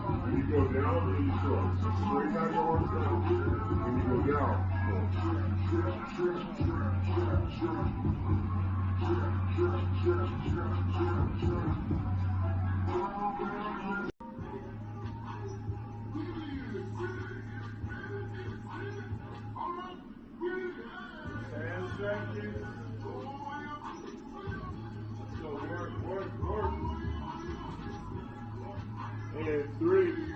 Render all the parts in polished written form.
When you go down, then you shrug. Straighten out your arms down. When you go down, hand stretches. Let's go, work. And 3.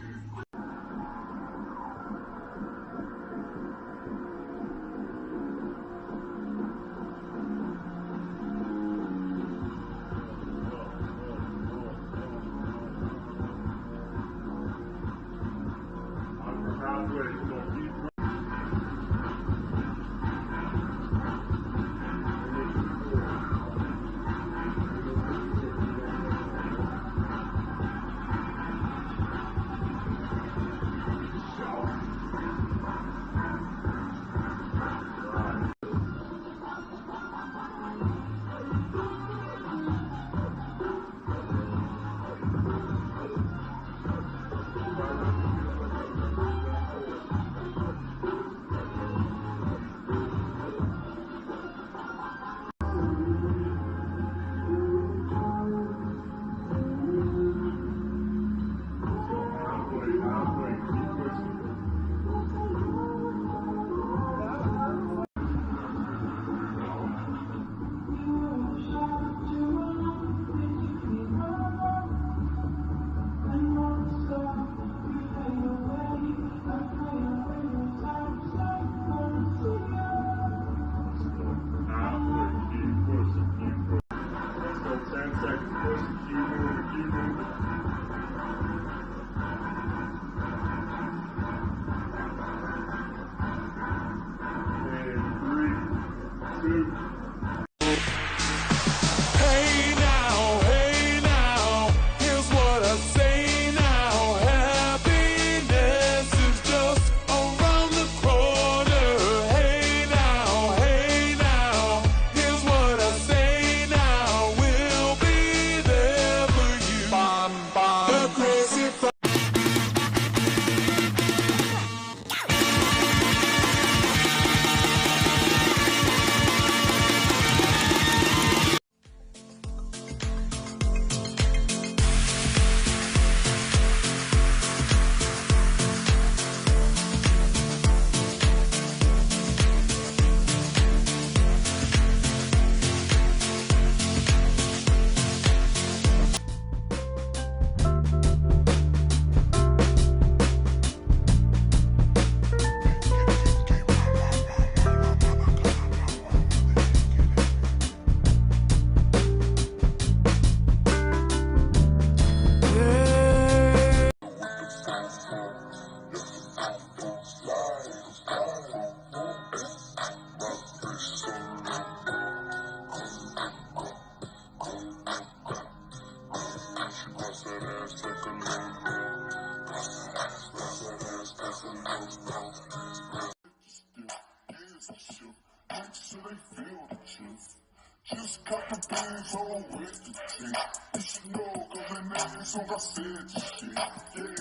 Just cut the bands on with the team. You should know, cause the name's on I said this shit. Yeah,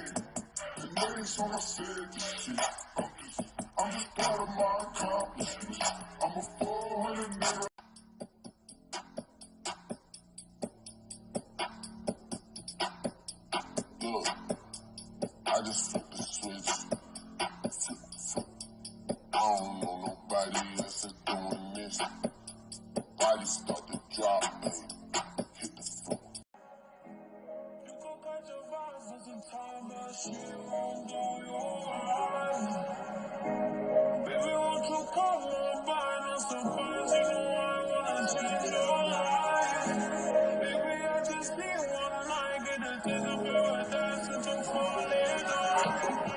the name's on I said this shit. I'm just proud of my accomplishments. I'm a 400 nigga. Look, I just flipped the switch. I don't know nobody else is doing this. Body start to drop, baby. Hit the floor. You gon' catch your vibes with some time, but shit won't do your eyes. Baby, won't you come on by? Not surprised, you know I'm gonna change your life. Baby, I just need one night, get a taste of paradise and I'm falling off.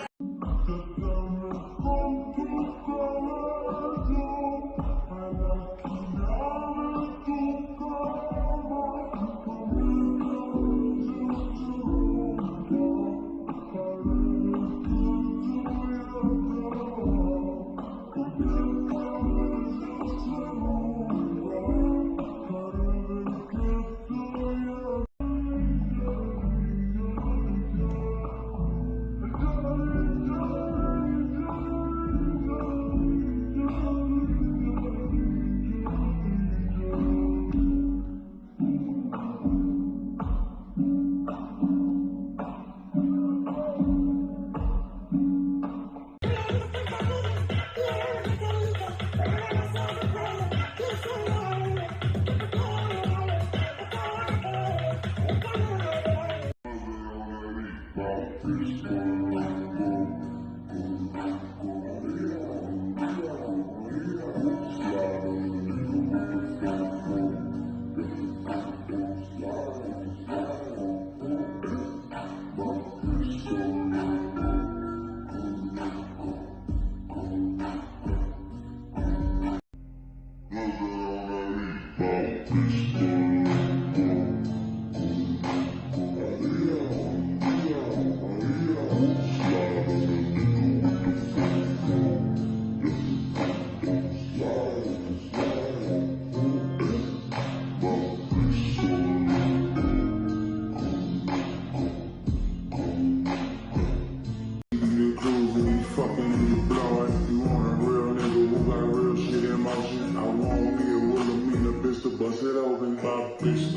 Bust it open, pop, bitch.